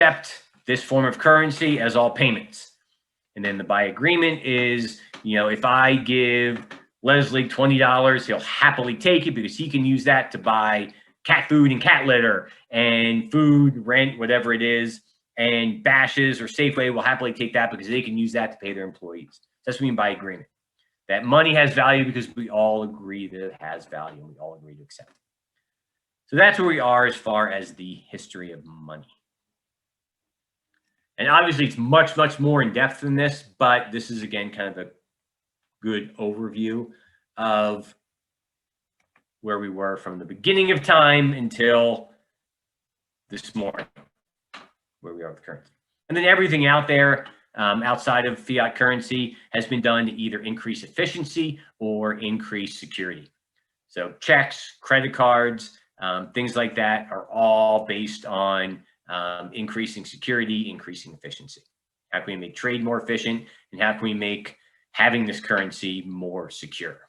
accept this form of currency as all payments. And then the by agreement is, if I give Leslie $20, he'll happily take it because he can use that to buy cat food and cat litter and food, rent, whatever it is. And Bash's or Safeway will happily take that because they can use that to pay their employees. That's what we mean by agreement. That money has value because we all agree that it has value and we all agree to accept it. So that's where we are as far as the history of money. And obviously it's much, much more in depth than this, but this is again kind of a good overview of where we were from the beginning of time until this morning, where we are with currency. And then everything out there outside of fiat currency has been done to either increase efficiency or increase security. So checks, credit cards, things like that are all based on increasing security, increasing efficiency. How can we make trade more efficient, and how can we make having this currency more secure?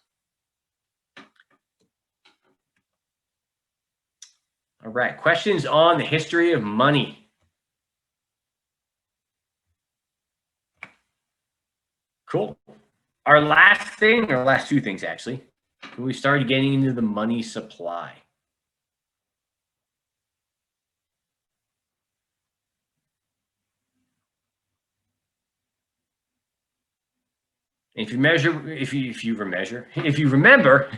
All right, questions on the history of money. Cool. Our last thing, or last two things actually, we started getting into the money supply. If you remember,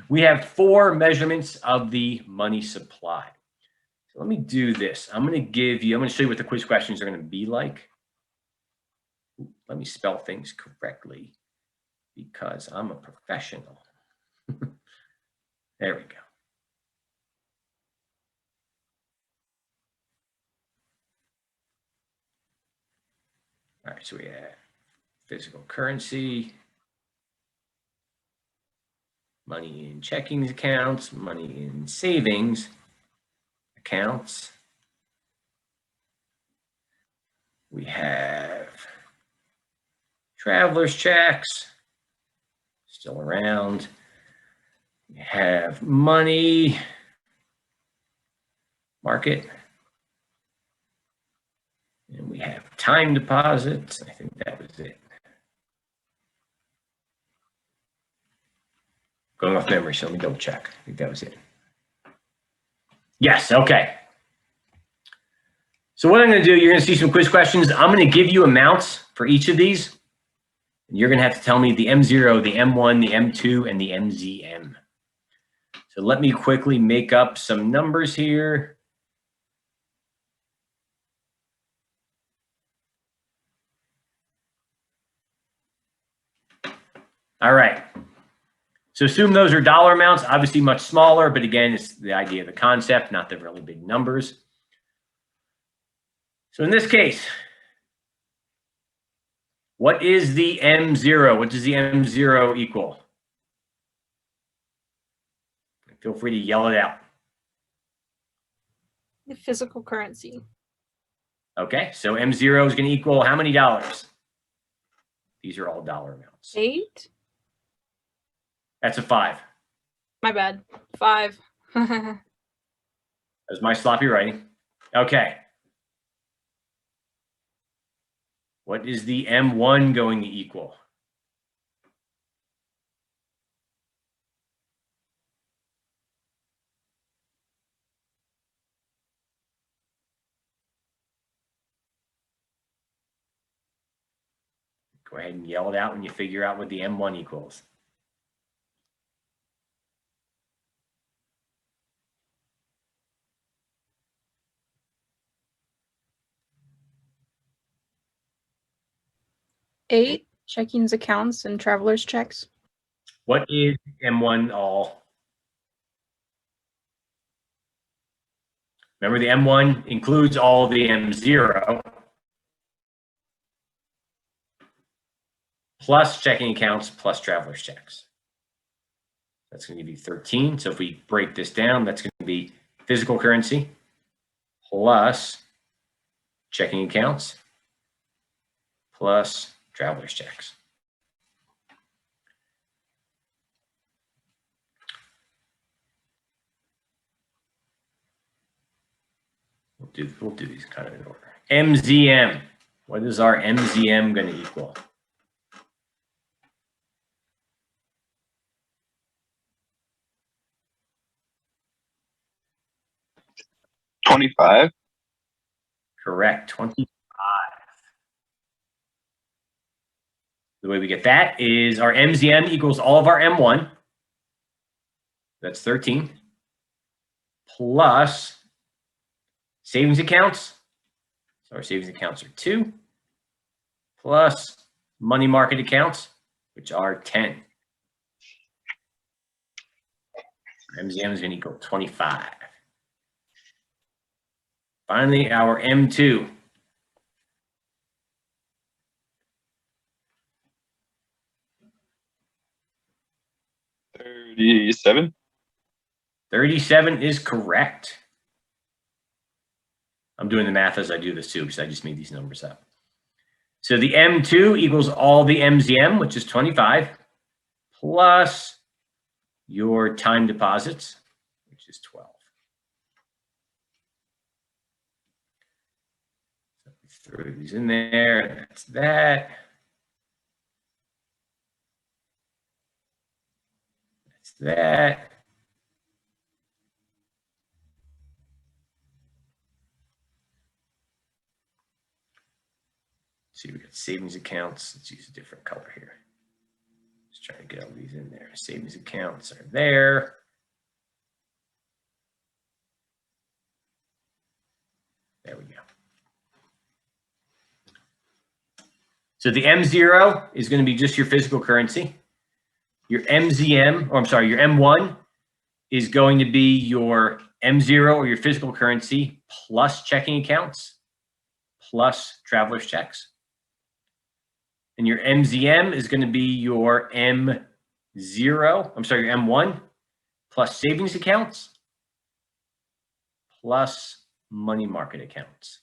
we have 4 measurements of the money supply. So let me do this. I'm going to show you what the quiz questions are going to be like. Let me spell things correctly because I'm a professional. There we go. All right, so we have physical currency, money in checking accounts, money in savings accounts. We have traveler's checks, still around. We have money market. And we have time deposits. I think that was it. Going off memory, so let me double check. I think that was it. Yes, okay. So what I'm going to do, you're going to see some quiz questions. I'm going to give you amounts for each of these. And you're going to have to tell me the M0, the M1, the M2, and the MZM. So let me quickly make up some numbers here. All right. So assume those are dollar amounts, obviously much smaller, but again, it's the idea of the concept, not the really big numbers. So in this case, what is the M0? What does the M0 equal? Feel free to yell it out. The physical currency. Okay, so M0 is going to equal how many dollars? These are all dollar amounts. 8? That's a 5. My bad. 5. That was my sloppy writing. Okay. What is the M1 going to equal? Go ahead and yell it out when you figure out what the M1 equals. Eight checkings accounts and traveler's checks. What is M1 all? Remember, the M1 includes all the M0 plus checking accounts plus traveler's checks. That's going to give you 13. So if we break this down, that's going to be physical currency plus checking accounts plus traveler's checks. We'll do these kind of in order. MZM. What is our MZM going to equal? $25. Correct, 25. The way we get that is our MZM equals all of our M1. That's 13. Plus savings accounts. So our savings accounts are 2. Plus money market accounts, which are 10. MZM is going to equal 25. Finally, our M2. $37. 37 is correct. I'm doing the math as I do this too, because I just made these numbers up. So the M2 equals all the MZM, which is 25, plus your time deposits, which is 12. So we throw these in there. That's that. That's that. See, we got savings accounts. Let's use a different color here. Just trying to get all these in there. Savings accounts are there. There we go. So the M0 is going to be just your physical currency. Your MZM, or I'm sorry, your M1 is going to be your M0 or your physical currency plus checking accounts plus traveler's checks. And your MZM is going to be your your M1 plus savings accounts plus money market accounts.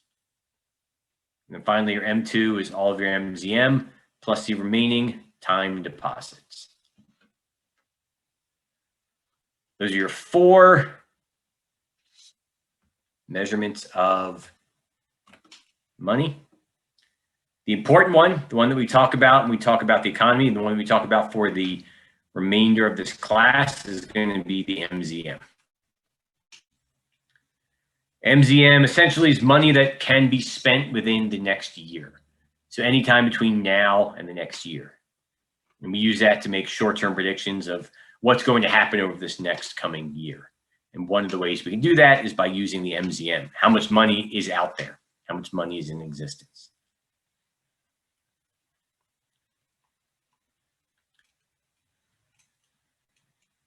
And then finally, your M2 is all of your MZM plus the remaining time deposits. Those are your 4 measurements of money. The important one, the one that we talk about when we talk about the economy, and the one we talk about for the remainder of this class is going to be the MZM. MZM essentially is money that can be spent within the next year. So anytime between now and the next year. And we use that to make short-term predictions of what's going to happen over this next coming year. And one of the ways we can do that is by using the MZM. How much money is out there? How much money is in existence?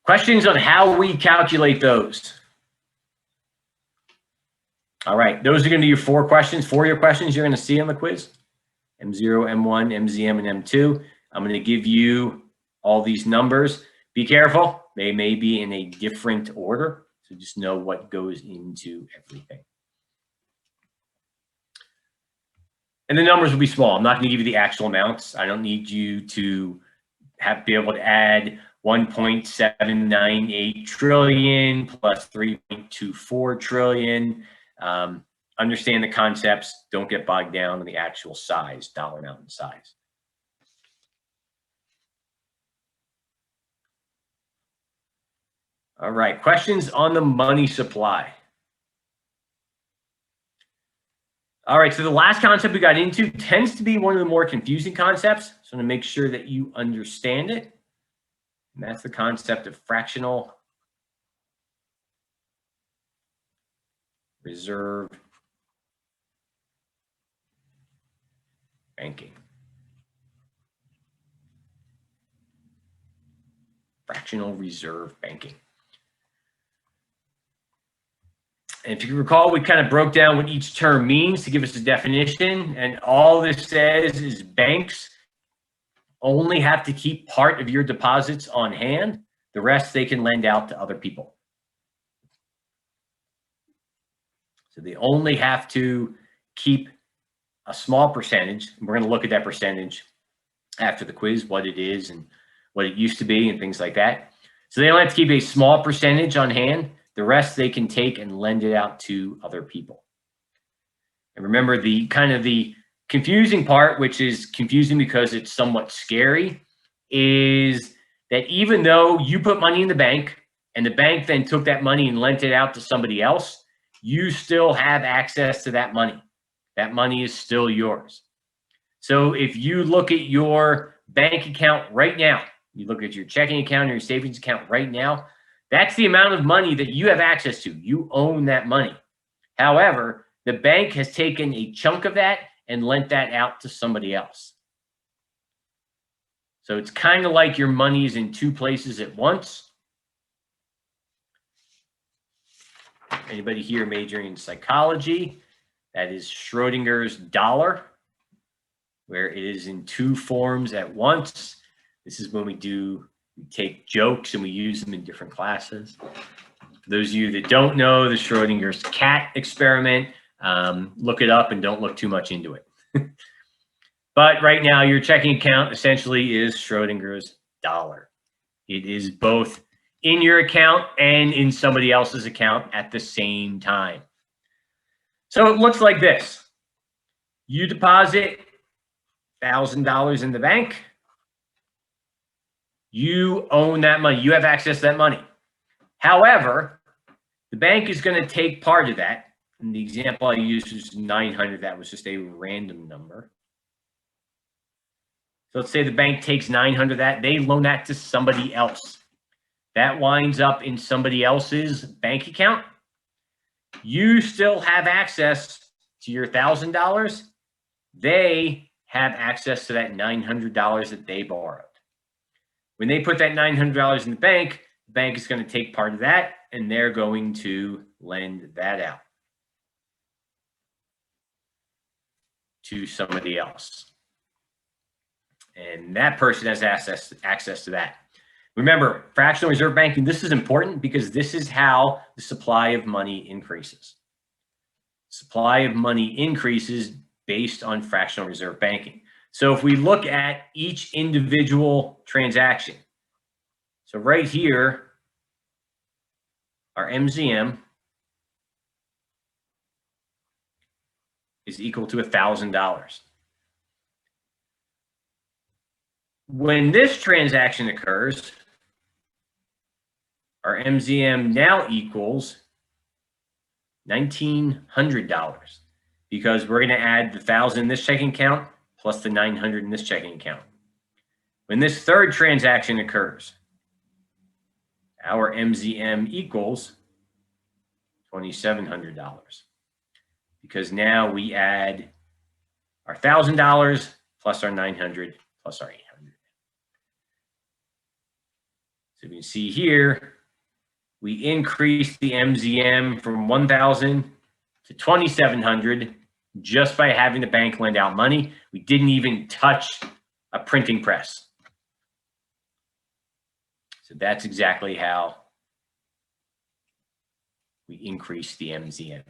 Questions on how we calculate those? All right, those are going to be your 4 questions. 4 of your questions you're going to see on the quiz. M0, M1, MZM, and M2. I'm going to give you all these numbers. Be careful. They may be in a different order. So just know what goes into everything. And the numbers will be small. I'm not going to give you the actual amounts. I don't need you to be able to add 1.798 trillion plus 3.24 trillion. Understand the concepts. Don't get bogged down in the actual size, dollar amount and size. All right, questions on the money supply. All right, so the last concept we got into tends to be one of the more confusing concepts. So I'm going to make sure that you understand it. And that's the concept of fractional reserve banking. Fractional reserve banking. And if you recall, we kind of broke down what each term means to give us a definition. And all this says is banks only have to keep part of your deposits on hand. The rest they can lend out to other people. So they only have to keep a small percentage. We're going to look at that percentage after the quiz, what it is and what it used to be and things like that. So they only have to keep a small percentage on hand. The rest they can take and lend it out to other people. And remember the kind of the confusing part, which is confusing because it's somewhat scary, is that even though you put money in the bank and the bank then took that money and lent it out to somebody else, you still have access to that money. That money is still yours. So if you look at your bank account right now, you look at your checking account or your savings account right now, that's the amount of money that you have access to. You own that money. However, the bank has taken a chunk of that and lent that out to somebody else. So it's kind of like your money is in two places at once. Anybody here majoring in psychology? That is Schrodinger's dollar, where it is in two forms at once. This is when we take jokes and we use them in different classes. For those of you that don't know the Schrodinger's cat experiment, look it up and don't look too much into it. But right now, your checking account essentially is Schrodinger's dollar. It is both in your account and in somebody else's account at the same time. So it looks like this. You deposit $1,000 in the bank. You own that money. You have access to that money. However, the bank is going to take part of that. And the example I used was 900. That was just a random number. So let's say the bank takes 900 of that. They loan that to somebody else. That winds up in somebody else's bank account. You still have access to your $1,000. They have access to that $900 that they borrowed. When they put that $900 in the bank is going to take part of that, and they're going to lend that out to somebody else. And that person has access to that. Remember, fractional reserve banking, this is important because this is how the supply of money increases. Supply of money increases based on fractional reserve banking. So if we look at each individual transaction, so right here, our MZM is equal to $1,000. When this transaction occurs, our MZM now equals $1,900 because we're going to add the 1,000 in this checking account plus the 900 in this checking account. When this third transaction occurs, our MZM equals $2,700 because now we add our $1,000 plus our 900 plus our 800. So you can see here, we increased the MZM from 1,000 to 2,700 just by having the bank lend out money. We didn't even touch a printing press. So that's exactly how we increase the MZM.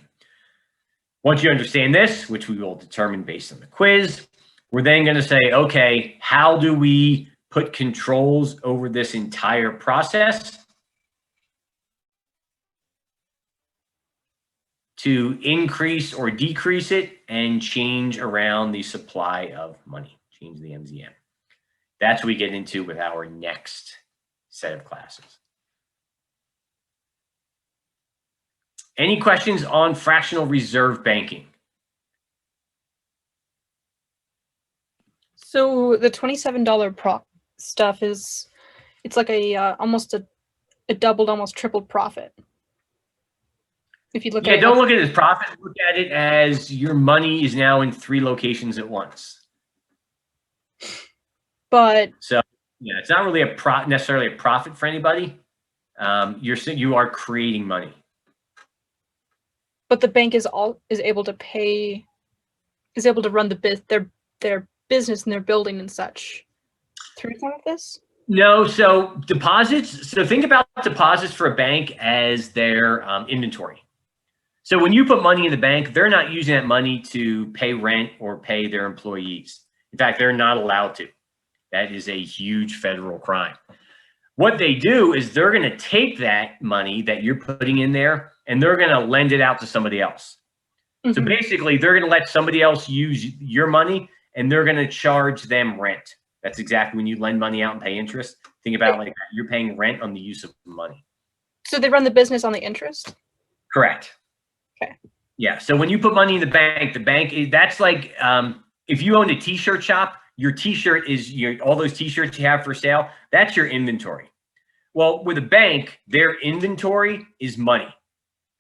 Once you understand this, which we will determine based on the quiz, we're then going to say, okay, how do we put controls over this entire process to increase or decrease it and change around the supply of money, change the MZM. That's what we get into with our next set of classes. Any questions on fractional reserve banking? So the $27 prop stuff it's like a almost a doubled, almost tripled profit. If you look at it, don't look at it as profit. Look at it as your money is now in 3 locations at once. But so yeah, it's not really necessarily a profit for anybody. You are creating money. But the bank is able to run their business and their building and such through some of this? No, so deposits. So think about deposits for a bank as their inventory. So when you put money in the bank, they're not using that money to pay rent or pay their employees. In fact, they're not allowed to. That is a huge federal crime. What they do is they're going to take that money that you're putting in there and they're going to lend it out to somebody else. So Mhm. basically, they're going to let somebody else use your money, and they're going to charge them rent. That's exactly when you lend money out and pay interest. Think about it like that. You're paying rent on the use of money. So they run the business on the interest? Correct. Okay. Yeah. So when you put money in the bank, that's like if you owned a T-shirt shop, your T-shirt is all those T-shirts you have for sale. That's your inventory. Well, with a bank, their inventory is money.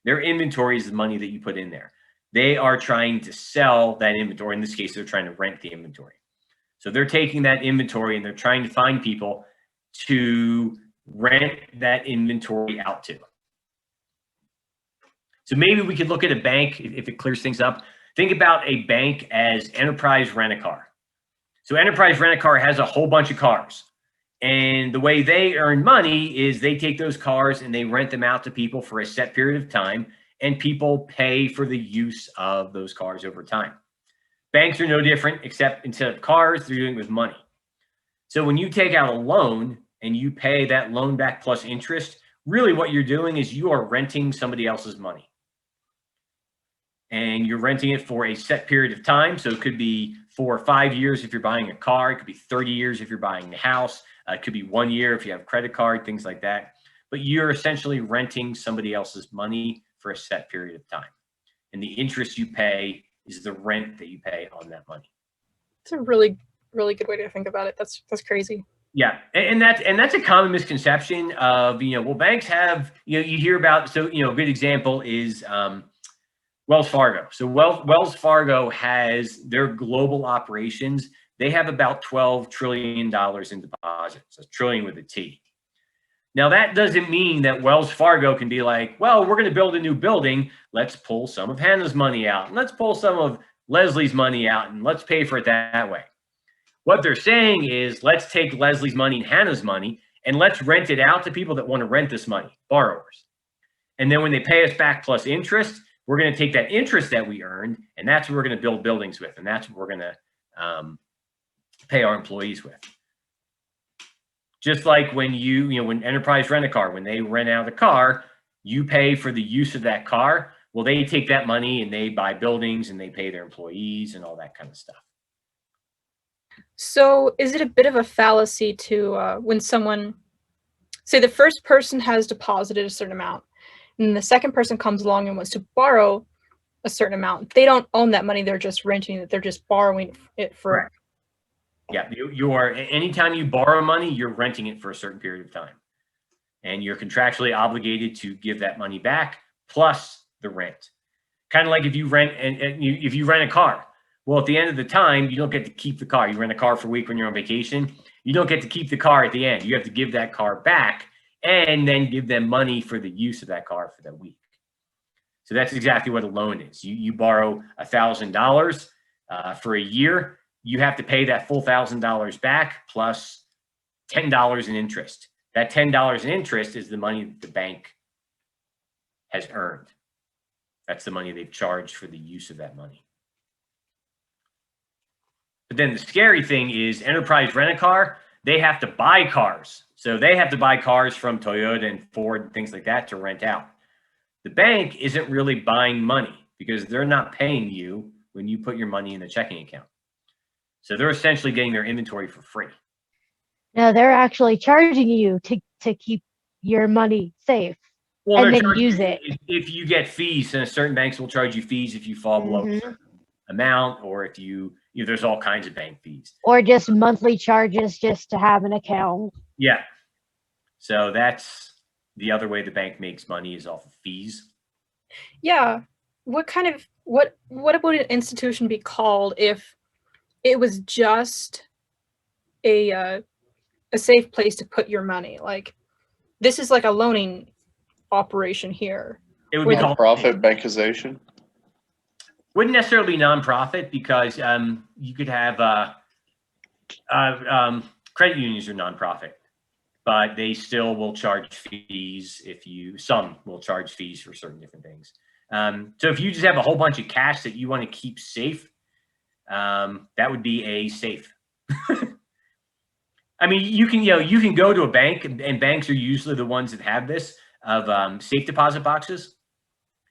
Their inventory is the money that you put in there. They are trying to sell that inventory. In this case, they're trying to rent the inventory. So they're taking that inventory and they're trying to find people to rent that inventory out to. So maybe we could look at a bank if it clears things up. Think about a bank as Enterprise Rent-A-Car. So Enterprise Rent-A-Car has a whole bunch of cars. And the way they earn money is they take those cars and they rent them out to people for a set period of time, and people pay for the use of those cars over time. Banks are no different, except instead of cars, they're doing it with money. So when you take out a loan and you pay that loan back plus interest, really what you're doing is you are renting somebody else's money. And you're renting it for a set period of time. So it could be 4 or 5 years if you're buying a car. It could be 30 years if you're buying a house. It could be 1 year if you have a credit card, things like that. But you're essentially renting somebody else's money for a set period of time. And the interest you pay is the rent that you pay on that money. It's a really, really good way to think about it. That's crazy. Yeah, and that's a common misconception of, well, banks have, you hear about, so, a good example is Wells Fargo. So Wells Fargo has their global operations. They have about $12 trillion in deposits, a trillion with a T. Now, that doesn't mean that Wells Fargo can be like, well, we're going to build a new building. Let's pull some of Hannah's money out. And let's pull some of Leslie's money out, and let's pay for it that way. What they're saying is, let's take Leslie's money and Hannah's money, and let's rent it out to people that want to rent this money, borrowers. And then when they pay us back plus interest, we're going to take that interest that we earned, and that's what we're going to build buildings with, and that's what we're going to pay our employees with. Just like when when Enterprise Rent-A-Car, when they rent out a car, you pay for the use of that car. Well, they take that money and they buy buildings and they pay their employees and all that kind of stuff. So is it a bit of a fallacy to when someone, say the first person has deposited a certain amount, and the second person comes along and wants to borrow a certain amount, they don't own that money, they're just renting it, they're just borrowing it for. Correct. Yeah, you are, anytime you borrow money, you're renting it for a certain period of time. And you're contractually obligated to give that money back plus the rent. Kind of like if you rent if you rent a car. Well, at the end of the time, you don't get to keep the car. You rent a car for a week when you're on vacation. You don't get to keep the car at the end. You have to give that car back and then give them money for the use of that car for that week. So that's exactly what a loan is. You borrow $1,000 for a year. You have to pay that full $1,000 back plus $10 in interest. That $10 in interest is the money that the bank has earned. That's the money they've charged for the use of that money. But then the scary thing is Enterprise Rent-A-Car, they have to buy cars. So they have to buy cars from Toyota and Ford and things like that to rent out. The bank isn't really buying money because they're not paying you when you put your money in the checking account. So they're essentially getting their inventory for free. No, they're actually charging you to keep your money safe. Well, and they're then charging use you it. if you get fees, and certain banks will charge you fees if you fall below a certain amount, or if there's all kinds of bank fees. Or just monthly charges just to have an account. Yeah. So that's the other way the bank makes money, is off of fees. Yeah. What would an institution be called if it was just a safe place to put your money? Like, this is like a loaning operation here. It would be called Nonprofit bankization. Wouldn't necessarily be nonprofit, because you could have credit unions are nonprofit, but they still will charge fees some will charge fees for certain different things. So if you just have a whole bunch of cash that you want to keep safe, that would be a safe. I mean, you can go to a bank, and banks are usually the ones that have this, of safe deposit boxes.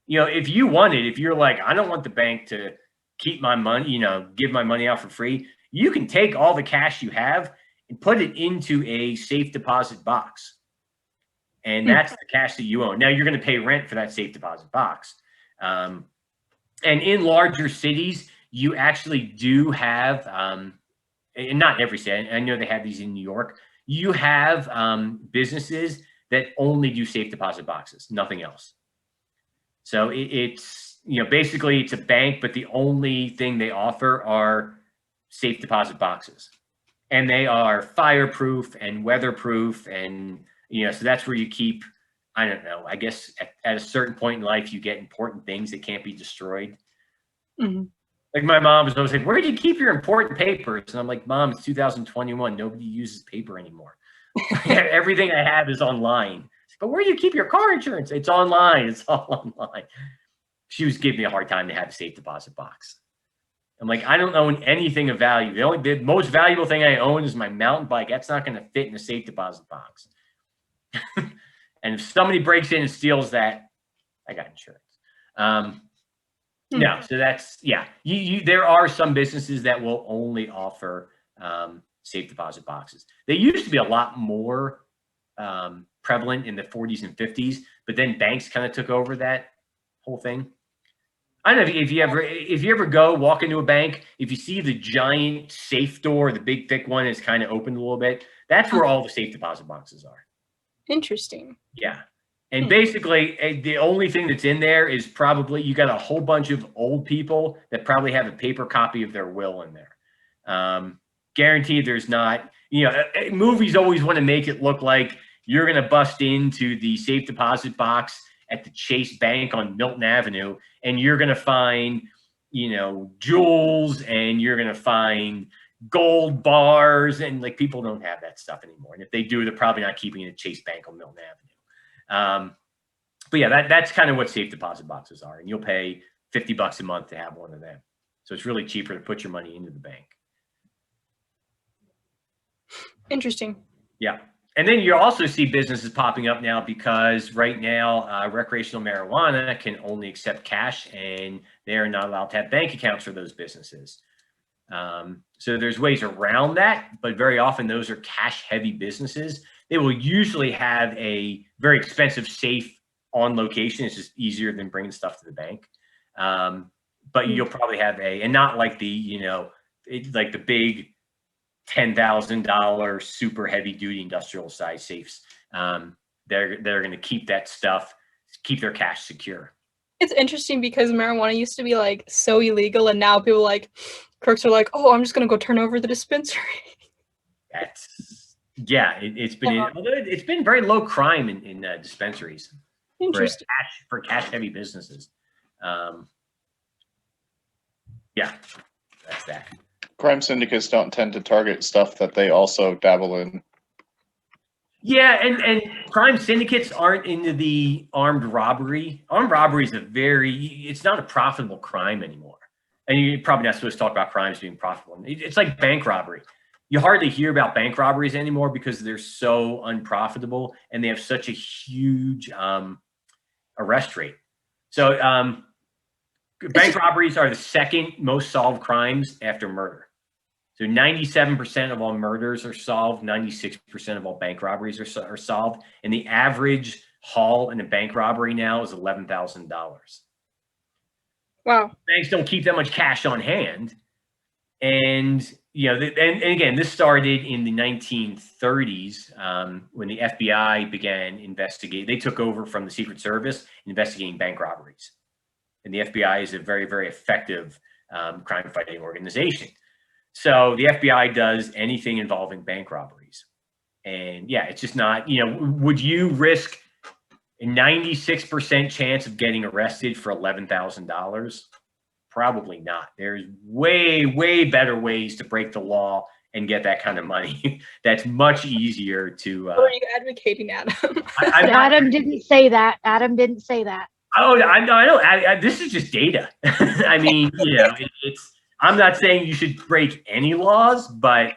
if you wanted, if you're like, I don't want the bank to keep my money, give my money out for free, you can take all the cash you have and put it into a safe deposit box. And that's the cash that you own. Now you're going to pay rent for that safe deposit box. And in larger cities, you actually do have, and not every city, I know they have these in New York, you have businesses that only do safe deposit boxes, nothing else. So it's, basically it's a bank, but the only thing they offer are safe deposit boxes. And they are fireproof and weatherproof. And, so that's where you keep, I don't know, I guess at a certain point in life, you get important things that can't be destroyed. Mhm. Like my mom was always like, where do you keep your important papers? And I'm like, Mom, it's 2021. Nobody uses paper anymore. Everything I have is online. But where do you keep your car insurance? It's online. It's all online. She was giving me a hard time to have a safe deposit box. I'm like, I don't own anything of value. The most valuable thing I own is my mountain bike. That's not going to fit in a safe deposit box. And if somebody breaks in and steals that, I got insurance. No, so that's, yeah. There are some businesses that will only offer safe deposit boxes. They used to be a lot more prevalent in the 40s and 50s, but then banks kind of took over that whole thing. I don't know if you ever go walk into a bank, if you see the giant safe door, the big thick one is kind of opened a little bit, that's where all the safe deposit boxes are. Interesting. Yeah. And basically, the only thing that's in there is probably you got a whole bunch of old people that probably have a paper copy of their will in there. Guaranteed there's not, movies always want to make it look like you're going to bust into the safe deposit box at the Chase Bank on Milton Avenue, and you're going to find, jewels, and you're going to find gold bars, and like people don't have that stuff anymore. And if they do, they're probably not keeping it at Chase Bank on Milton Avenue. But yeah, that's kind of what safe deposit boxes are. And you'll pay $50 a month to have one of them. So it's really cheaper to put your money into the bank. Interesting. Yeah. And then you also see businesses popping up now because right now, recreational marijuana can only accept cash and they're not allowed to have bank accounts for those businesses. So there's ways around that, but very often those are cash heavy businesses. They will usually have a very expensive safe on location. It's just easier than bringing stuff to the bank. But you'll probably have and not like the, like the big $10,000 super heavy duty industrial size safes. They're going to keep that stuff, keep their cash secure. It's interesting because marijuana used to be like so illegal, and now people crooks are like, oh, I'm just gonna go turn over the dispensary. It's been very low crime in dispensaries. Interesting. For cash heavy businesses. That's that. Crime syndicates don't tend to target stuff that they also dabble in. Yeah, and crime syndicates aren't into the armed robbery. Armed robbery is it's not a profitable crime anymore. And you're probably not supposed to talk about crimes being profitable. It's like bank robbery. You hardly hear about bank robberies anymore because they're so unprofitable and they have such a huge arrest rate. So bank robberies are the second most solved crimes after murder. So 97% of all murders are solved. 96% of all bank robberies are solved. And the average haul in a bank robbery now is $11,000. Wow. Banks don't keep that much cash on hand. And, and again, this started in the 1930s when the FBI began investigating. They took over from the Secret Service investigating bank robberies. And the FBI is a very, very effective crime fighting organization. So the FBI does anything involving bank robberies. And yeah, it's just not, would you risk a 96% chance of getting arrested for $11,000? Probably not. There's way, way better ways to break the law and get that kind of money. That's much easier to. What are you advocating, Adam? Adam didn't say that. Adam didn't say that. Oh, I know. This is just data. I mean, it's. I'm not saying you should break any laws, but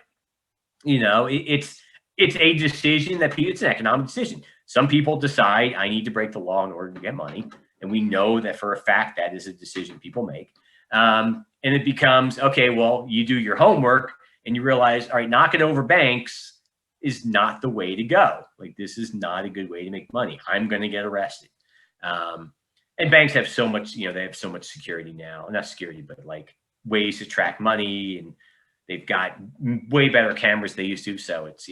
it's a decision that it's an economic decision. Some people decide I need to break the law in order to get money. And we know that for a fact that is a decision people make. And it becomes, okay, well, you do your homework and you realize, all right, knocking over banks is not the way to go. Like, this is not a good way to make money. I'm going to get arrested. And banks have so much, they have so much security now, not security, but like ways to track money, and they've got way better cameras than they used to. So it's,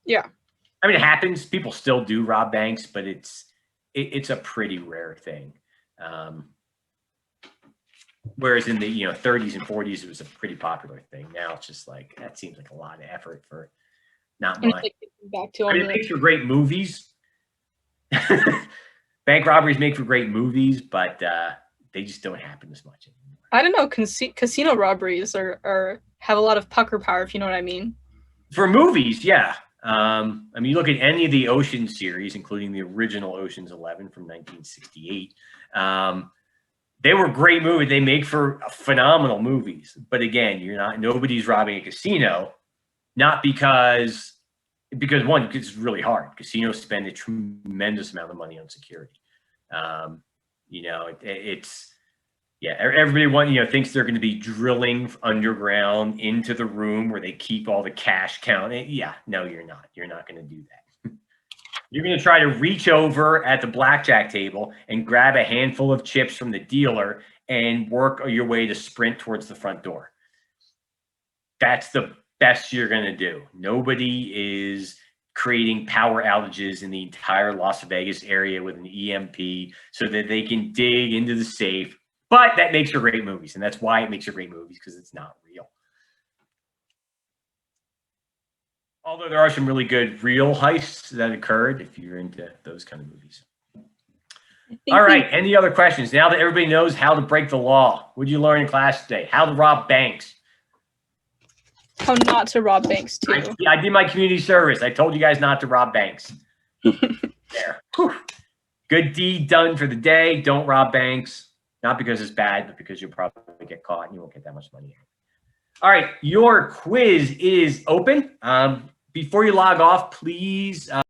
Yeah. I mean, it happens. People still do rob banks, but it's a pretty rare thing. Whereas in the 30s and 40s, it was a pretty popular thing. Now it's just like, that seems like a lot of effort for not And much. like, back to I mean, it makes for great movies. Bank robberies make for great movies, but they just don't happen as much anymore. I don't know. Casino robberies are have a lot of pucker power, if you know what I mean. For movies, yeah. I mean, you look at any of the Ocean series, including the original Ocean's 11 from 1968. They were great movies. They make for phenomenal movies. But again, nobody's robbing a casino, not because one, because it's really hard. Casinos spend a tremendous amount of money on security. Everybody thinks they're going to be drilling underground into the room where they keep all the cash count. No, you're not. You're not going to do that. You're going to try to reach over at the blackjack table and grab a handful of chips from the dealer and work your way to sprint towards the front door. That's the best you're going to do. Nobody is creating power outages in the entire Las Vegas area with an EMP so that they can dig into the safe. But that makes for great movies, and that's why it makes for great movies, because it's not real. Although there are some really good real heists that occurred if you're into those kind of movies. All right, any other questions? Now that everybody knows how to break the law, what did you learn in class today? How to rob banks. How not to rob banks, too. I did my community service. I told you guys not to rob banks. There. Whew. Good deed done for the day. Don't rob banks. Not because it's bad, but because you'll probably get caught and you won't get that much money. All right, your quiz is open. Before you log off, please